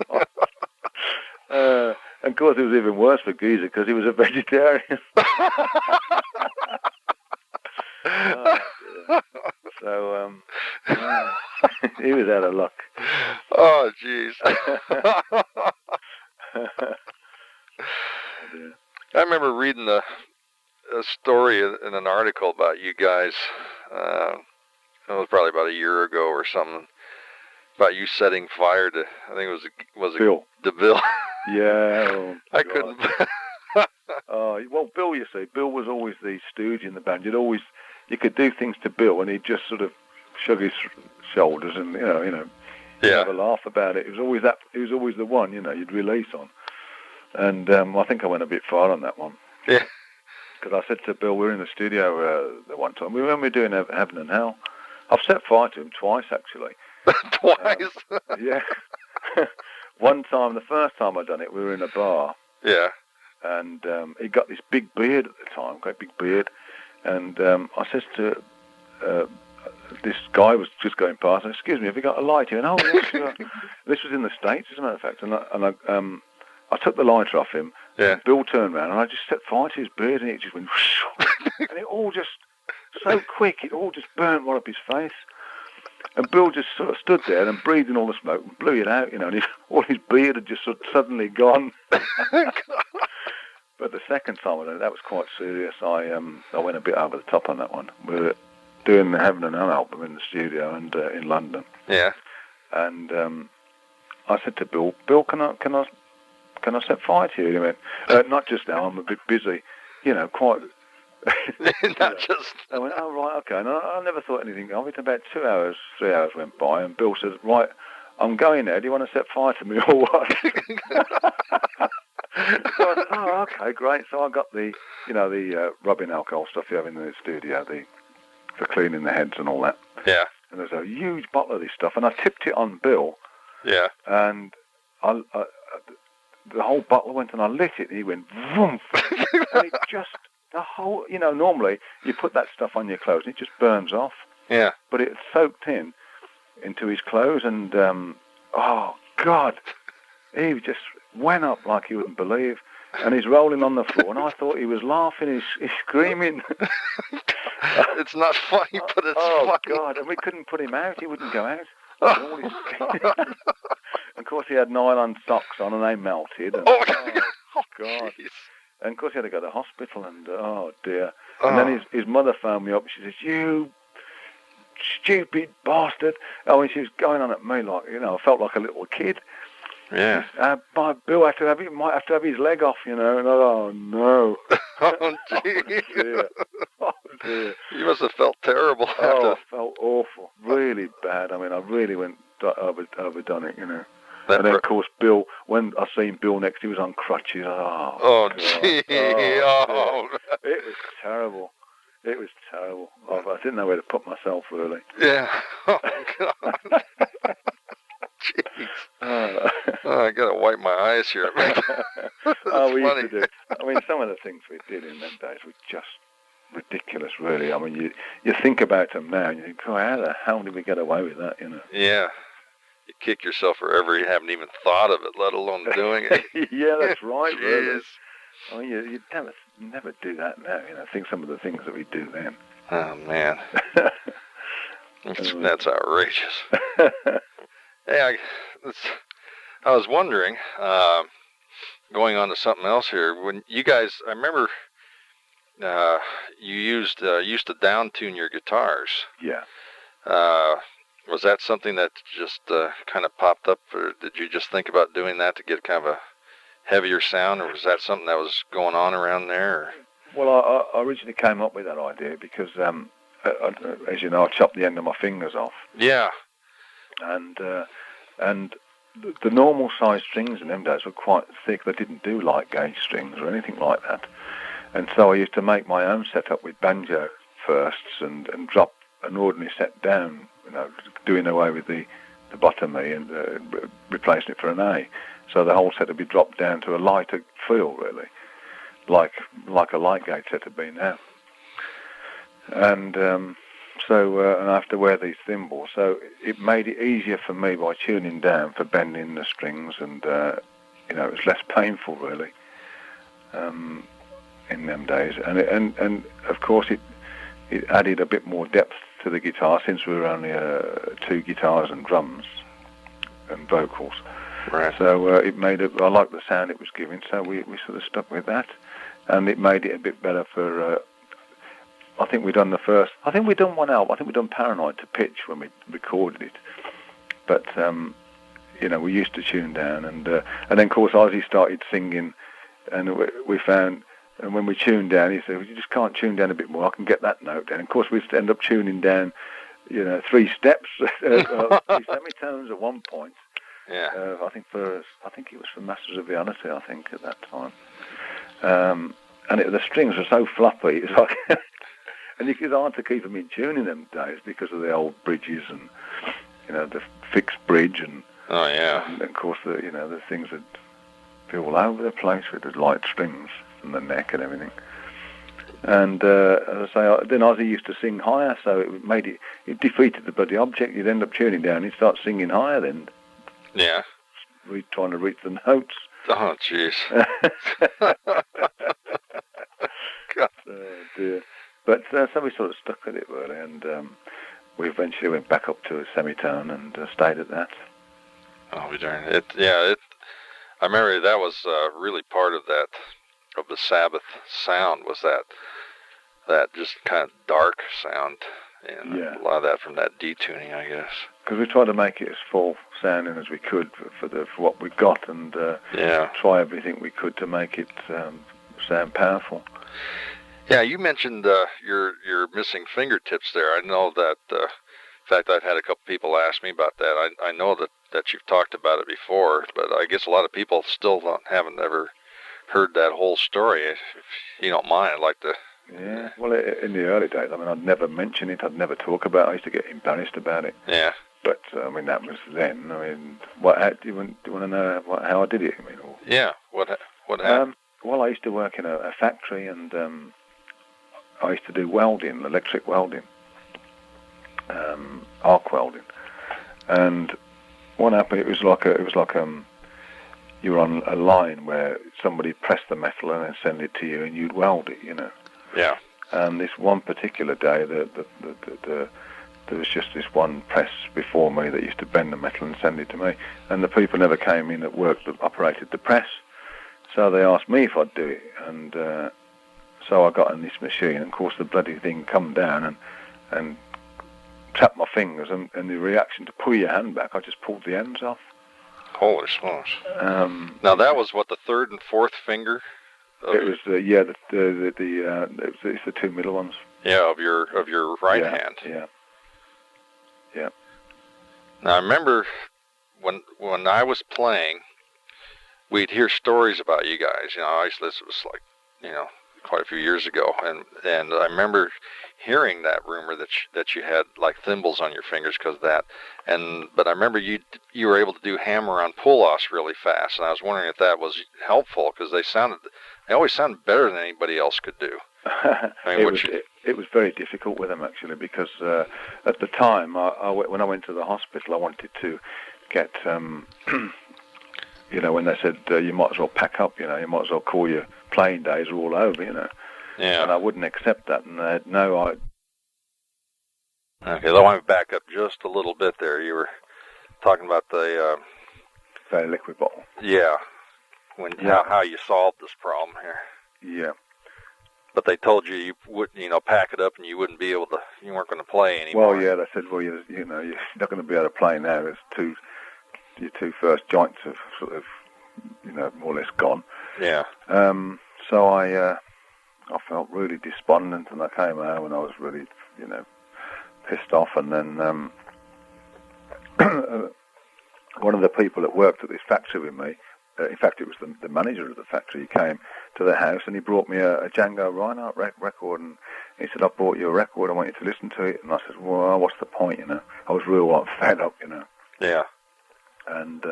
right. And of course, it was even worse for Geezer because he was a vegetarian. So he was out of luck.
Oh, jeez. I remember reading a story in an article about you guys. It was probably about a year ago or something. About you setting fire to, I think it was
Bill.
The Bill.
Yeah. Oh,
I couldn't.
Well, Bill, you see, Bill was always the stooge in the band. You could do things to Bill, and he'd just sort of shrug his shoulders and have a laugh about it. It was always the one you'd release on. And I think I went a bit far on that one.
Yeah.
Because I said to Bill, we were in the studio one time. We remember doing Heaven and Hell. I've set fire to him twice, actually.
Twice?
Yeah. One time, the first time I'd done it, we were in a bar.
Yeah.
And he got this big beard at the time, great big beard. And I says to this guy was just going past, and excuse me, have you got a light here? And oh, yes, sure. This was in the States, as a matter of fact, and I took the lighter off him.
Yeah.
Bill turned around, and I just set fire to his beard, and it just went, and it all just so quick, it all just burnt right up his face. And Bill just sort of stood there and breathed in all the smoke and blew it out, and all his beard had just sort of suddenly gone. But the second time I did it, that was quite serious. I went a bit over the top on that one. We were doing the Heaven and Hell album in the studio and in London.
Yeah.
And I said to Bill, can I set fire to you? He went, not just now. I'm a bit busy. Quite.
Not just.
I went, oh right, okay. And I never thought anything of it. About 3 hours went by, and Bill says, right, I'm going there. Do you want to set fire to me or what? So I said, oh, okay, great. So I got the rubbing alcohol stuff you have in the studio, for cleaning the heads and all that.
Yeah.
And there's a huge bottle of this stuff, and I tipped it on Bill.
Yeah.
And the whole bottle went, and I lit it, and he went, vroom. And it just, the whole, normally you put that stuff on your clothes, and it just burns off.
Yeah.
But it soaked into his clothes, and, oh, God. He just went up like you wouldn't believe, and he's rolling on the floor, and I thought he was laughing, he's screaming.
It's not funny, but it's
funny. Oh,
funny.
God, and we couldn't put him out. He wouldn't go out. Of course, he had nylon socks on, and they melted. And,
oh,
God.
Geez.
And, of course, he had to go to the hospital, and, oh, dear. And then his mother phoned me up, and she says, you stupid bastard. Oh, and she was going on at me like, I felt like a little kid.
Yeah.
My Bill might have to have his leg off, and oh no.
Oh, gee.
Oh, dear.
You must have felt terrible.
I felt awful, really bad. I mean, I really went overdone it, And then, of course, Bill, when I seen Bill next, he was on crutches. Oh,
gee.
Oh. It was terrible. It was terrible. I didn't know where to put myself, really.
Yeah. Oh, God. Jeez. I gotta wipe my eyes here.
We used to do. I mean, some of the things we did in them days were just ridiculous, really. I mean, you think about them now, and you think, oh, how the hell did we get away with that?
Yeah. You kick yourself forever. You haven't even thought of it, let alone doing it.
Yeah, that's right. Really.
Jeez.
I mean, you'd never do that now. Think some of the things that we do then.
Oh man, that's outrageous. Hey, I was wondering, going on to something else here, when you guys, I remember you used to down tune your guitars.
Yeah.
Was that something that just kind of popped up, or did you just think about doing that to get kind of a heavier sound, or was that something that was going on around there? Or?
Well, I originally came up with that idea because, as you know, I chopped the end of my fingers off.
Yeah.
And the normal size strings in them days were quite thick. They didn't do light gauge strings or anything like that. And so I used to make my own setup with banjo firsts and drop an ordinary set down, doing away with the bottom E and replacing it for an A. So the whole set would be dropped down to a lighter feel, really, like a light gauge set would be now. And and I have to wear these thimbles, so it made it easier for me by tuning down for bending the strings, and it was less painful, really, in them days. And of course it added a bit more depth to the guitar, since we were only 2 guitars and drums and vocals.
Right.
So it made it. I liked the sound it was giving, so we sort of stuck with that, and it made it a bit better for. I think we'd done one album. I think we'd done Paranoid to pitch when we recorded it, but we used to tune down, and then of course Ozzy started singing, and we found. And when we tuned down, he said, well, you just can't tune down a bit more. I can get that note down. And of course, we'd end up tuning down, 3 steps, 3 semitones at one point.
Yeah.
I think it was for Masters of Reality, I think, at that time. And the strings were so floppy, it's like, and it was hard to keep them in tune in them days because of the old bridges and, the fixed bridge and.
Oh yeah.
And of course, the things that be all over the place with the light strings and the neck and everything. And as I say, then Ozzy used to sing higher, so it defeated the bloody object. You'd end up tuning down, he'd start singing higher then.
Yeah.
Trying to reach the notes.
Oh, jeez.
Oh, dear. But so we sort of stuck with it, really, and we eventually went back up to a semitone and stayed at that.
Oh, be darned. I remember that was really part of that, of the Sabbath sound, was that just kind of dark sound, and a lot of that from that detuning, I guess.
Because we tried to make it as full sounding as we could for what we got, and try everything we could to make it sound powerful.
Yeah, you mentioned your missing fingertips there. I know that. In fact, I've had a couple people ask me about that. I know that you've talked about it before, but I guess a lot of people still haven't ever heard that whole story. If you don't mind, I'd like to.
Yeah, well, in the early days, I mean, I'd never mention it. I'd never talk about it. I used to get embarrassed about it.
Yeah.
But, I mean, that was then. I mean, do you want to know how I did it? I mean,
yeah, what happened?
Well, I used to work in a factory, and I used to do welding, electric welding, arc welding. And what happened, it was like you were on a line where somebody pressed the metal and then send it to you, and you'd weld it, you know.
Yeah.
And this one particular day, there was just this one press before me that used to bend the metal and send it to me. And the people never came in at work that operated the press. So they asked me if I'd do it. And so I got in this machine. And of course, the bloody thing come down and tapped my fingers. And the reaction to pull your hand back, I just pulled the ends off.
Holy smokes. Now, that was what, the third and fourth finger?
It was it's the two middle ones.
Yeah, of your right hand.
Yeah.
Now I remember when I was playing, we'd hear stories about you guys. You know, this was like, you know, quite a few years ago, and I remember hearing that rumor that you had like thimbles on your fingers because of that. But I remember you were able to do hammer-on pull-offs really fast, and I was wondering if that was helpful because they always sounded better than anybody else could do. I mean,
it was very difficult with them actually because at the time when I went to the hospital, I wanted to get you know, when they said you might as well pack up, you know, you might as well call your playing days are all over, you know.
Yeah.
And I wouldn't accept that, and they had no idea.
Okay, let me back up just a little bit there. You were talking about the
very liquid bottle.
Yeah. How you solved this problem here.
Yeah.
But they told you wouldn't, you know, pack it up and you weren't going to play anymore.
Well, yeah, they said, well, you know, you're not going to be able to play now. There's your two first joints have sort of, you know, more or less gone.
Yeah.
So I felt really despondent, and I came home and I was really, you know, pissed off. And then one of the people that worked at this factory with me, in fact, it was the manager of the factory. He came to the house and he brought me a Django Reinhardt record, and he said, "I bought you a record. I want you to listen to it." And I said, "Well, what's the point?" You know, I was real fed up, you know.
Yeah.
And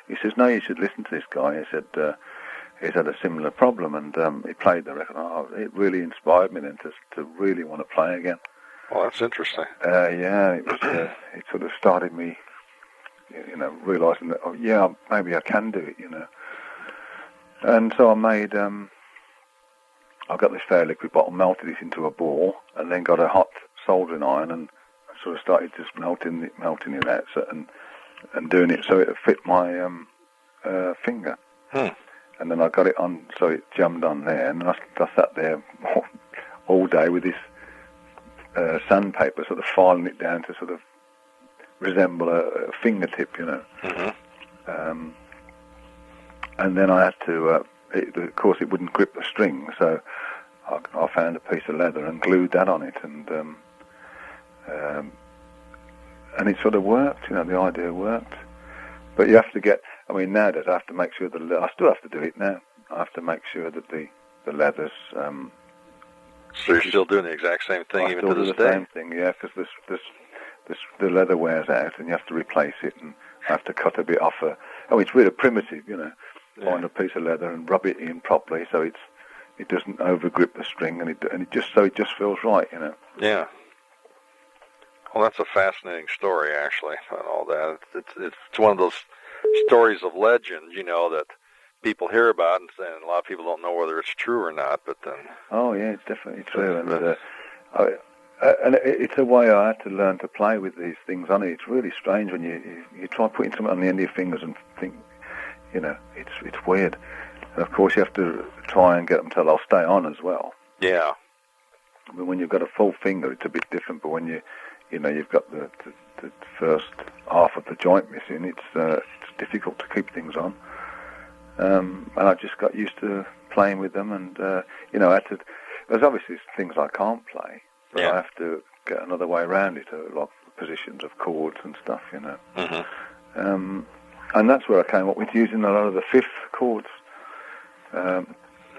he says, "No, you should listen to this guy." He said he's had a similar problem, and he played the record. Oh, it really inspired me then to really want to play again.
Well, that's interesting.
Yeah, it was. It sort of started me, you know, realising that, oh, yeah, maybe I can do it, you know. And so I made, I got this fair liquid bottle, melted it into a ball, and then got a hot soldering iron and sort of started just melting it out and doing it so it fit my finger. And then I got it on, so it jammed on there, and I sat there all day with this sandpaper, sort of filing it down to sort of resemble a fingertip, you know.
Mm-hmm.
And then I had to, of course it wouldn't grip the string, so I found a piece of leather and glued that on it, and it sort of worked, you know, the idea worked. But you have to get, I mean, nowadays I have to make sure that, I still have to do it now, I have to make sure that the leathers...
So you're still doing the exact same thing even to this day? I still do the
same thing, yeah, because the leather wears out and you have to replace it, and I have to cut a bit off it's really primitive, you know.
Yeah.
Find a piece of leather and rub it in properly so it doesn't overgrip the string, and it just feels right, you know.
Yeah. Well, that's a fascinating story, actually, and all that. It's one of those stories of legend, you know, that people hear about, and a lot of people don't know whether it's true or not. But then,
oh yeah, it's definitely true, and it's a way I had to learn to play with these things on it. It's really strange when you try putting something on the end of your fingers and think, you know, it's weird. And of course, you have to try and get them till they'll stay on as well.
Yeah.
I mean, when you've got a full finger, it's a bit different. But when you've got the first half of the joint missing, it's difficult to keep things on. And I just got used to playing with them, and there's obviously things I can't play, but I have to get another way around it, like positions of chords and stuff, you know.
Mm-hmm.
And that's where I came up with using a lot of the fifth chords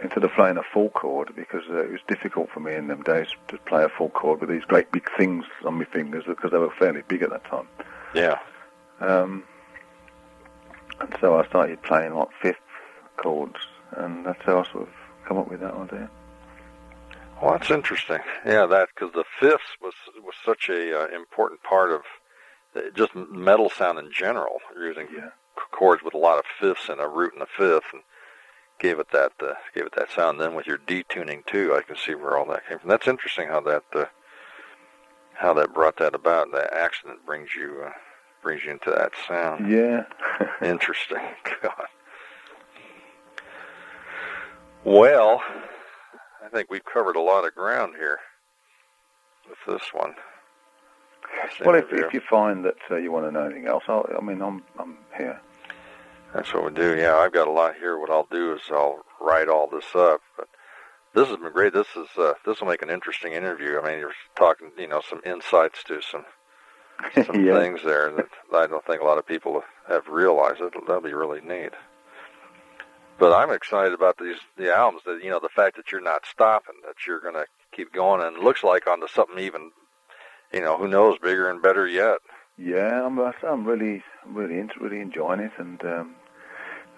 instead of playing a full chord, because it was difficult for me in them days to play a full chord with these great big things on my fingers, because they were fairly big at that time.
Yeah.
And so I started playing like fifth chords, and that's how I sort of come up with that idea.
Well, that's interesting. Yeah, because the fifths was such a important part of just metal sound in general. You're using chords with a lot of fifths and a root and a fifth, and gave it that sound. Then with your detuning too, I can see where all that came from. That's interesting how that brought that about. That accident brings you into that sound.
Yeah.
Interesting. God. Well, I think we've covered a lot of ground here with this one.
Well, if you find that you want to know anything else, I'm here.
That's what we do. Yeah, I've got a lot here. What I'll do is I'll write all this up. But this has been great. This will make an interesting interview. I mean, you're talking, some insights to some things there that I don't think a lot of people have realized. That'll be really neat. But I'm excited about the albums. That the fact that you're not stopping, that you're going to keep going, and it looks like onto something even, who knows, bigger and better yet.
Yeah, I'm really enjoying it, and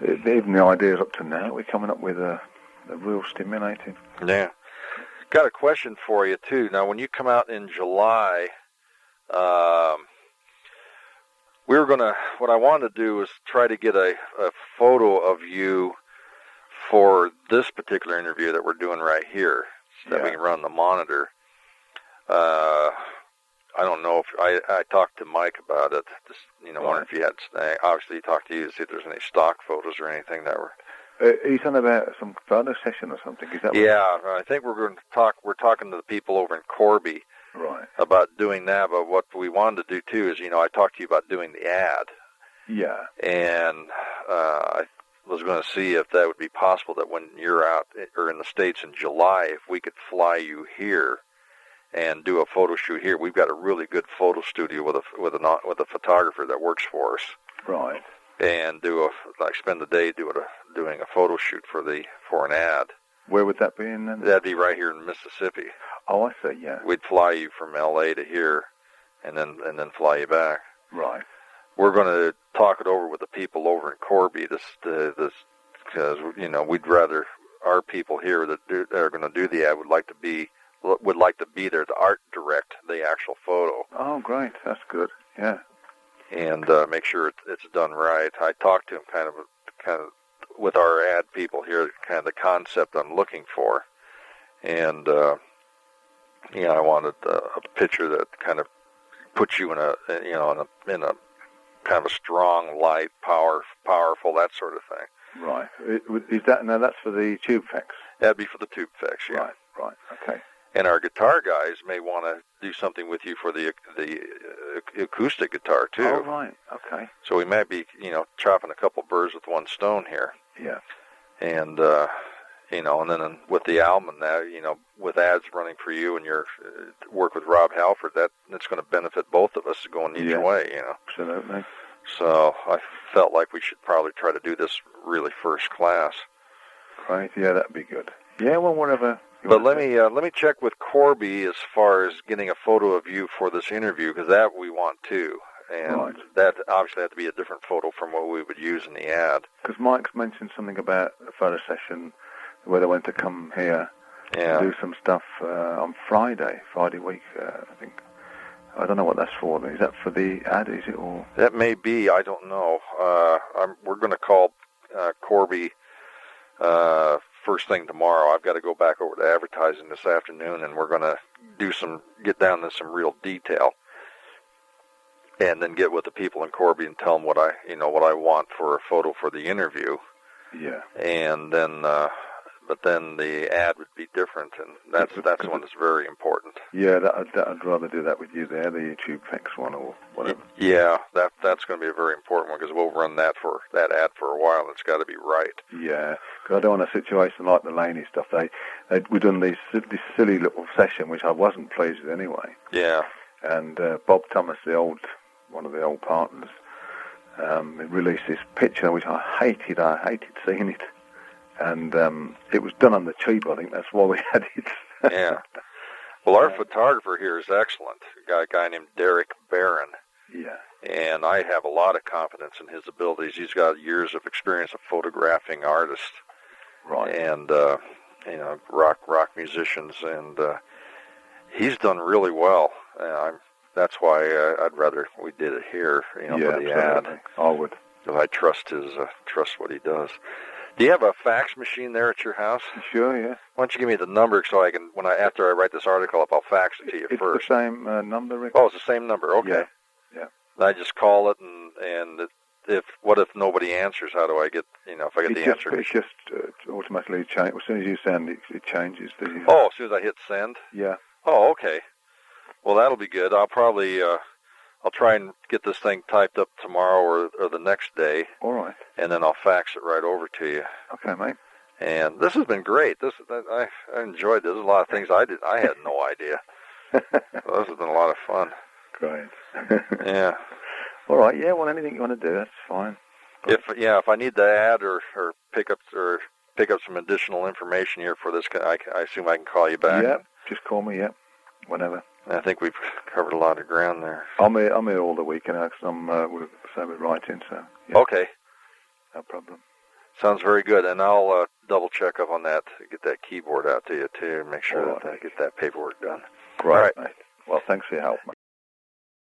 even the ideas up to now, we're coming up with a real stimulating.
Yeah. Got a question for you too. Now, when you come out in July, what I wanted to do was try to get a photo of you for this particular interview that we're doing right here, so that we can run the monitor. I don't know if I talked to Mike about it. Just wondering if you had. Obviously, he talked to you to see if there's any stock photos or anything that were.
He's on about some photo session or something. Is that?
Yeah, I think we're going to talk. We're talking to the people over in Corby,
right, about
doing that. But what we wanted to do too is, I talked to you about doing the ad.
Yeah.
And I was going to see if that would be possible, that when you're out or in the States in July, if we could fly you here and do a photo shoot here. We've got a really good photo studio with a photographer that works for us.
Right.
And spend the day doing a photo shoot for an ad.
Where would that be in then?
That'd be right here in Mississippi.
Oh, I see. Yeah.
We'd fly you from L.A. to here, and then fly you back.
Right. We're
going to talk it over with the people over in Corby. This because we'd rather our people here that are going to do the ad would like to be there to art direct the actual photo.
Oh, great. That's good. Yeah.
And make sure it's done right. I talked to him kind of with our ad people here, kind of the concept I'm looking for. And, I wanted a picture that kind of puts you in a kind of a strong light, powerful, that sort of thing.
Right. Is that, now that's for the TubeFex?
That'd be for the TubeFex, yeah.
Right, okay.
And our guitar guys may want to do something with you for the acoustic guitar too.
Oh, right, okay.
So we might be, chopping a couple birds with one stone here.
Yeah.
And and then with the album and that, with ads running for you and your work with Rob Halford, that's going to benefit both of us going each way,
Absolutely.
So I felt like we should probably try to do this really first class.
Right. Yeah, that'd be good. Yeah. Well, whatever.
But let me check with Corby as far as getting a photo of you for this interview, because that we want too, and that obviously had to be a different photo from what we would use in the ad.
Because Mike's mentioned something about a photo session where they went to come here and do some stuff on Friday week, I think. I don't know what that's for. Is that for the ad, is it? Or
that may be. I don't know. We're going to call Corby first thing tomorrow. I've got to go back over to advertising this afternoon, and we're going to get down to some real detail, and then get with the people in Corby and tell them what I want for a photo for the interview.
Yeah. And
then, but then the ad would be different, and that's one that's very important.
Yeah, I'd rather do that with you there, the TubeFex one or whatever.
Yeah, that's going to be a very important one because we'll run that ad for a while. It's got to be right.
Yeah, because I don't want a situation like the Laney stuff. We've done this silly little session which I wasn't pleased with anyway.
Yeah.
And Bob Thomas, one of the old partners, released this picture which I hated. I hated seeing it. And it was done on the cheap, I think. That's why we had it.
Yeah. Well, our photographer here is excellent. A guy named Derek Barron.
Yeah.
And I have a lot of confidence in his abilities. He's got years of experience of photographing artists.
Right.
And, rock musicians. And he's done really well. That's why I'd rather we did it here, for the ad.
I would.
Because I trust what he does. Do you have a fax machine there at your house?
Sure, yeah.
Why don't you give me the number so I can, after I write this article up, I'll fax it to you first.
It's the same number, Rick?
Oh, it's the same number. Okay.
Yeah.
I just call it, and if nobody answers, how do I get, if I get the answer?
It just automatically changes. As soon as you send it, it changes.
Oh, as soon as I hit send?
Yeah.
Oh, okay. Well, that'll be good. I'll probably, I'll try and get this thing typed up tomorrow or the next day.
All right.
And then I'll fax it right over to you.
Okay, mate.
And this has been great. I enjoyed this. There's a lot of things I had no idea. So this has been a lot of fun.
Great.
Yeah.
All right. Yeah. Well, anything you want to do, that's fine.
If I need to add or pick up some additional information here for this, I assume I can call you back.
Yeah. Just call me. Yeah. Whenever.
I think we've covered a lot of ground there.
I'm here all the weekend because we're writing. So. Yeah.
Okay.
No problem.
Sounds very good, and I'll double check up on that, get that keyboard out to you too, and make sure that I get that paperwork done.
Great. All right. Mate. Well, thanks for your help, mate.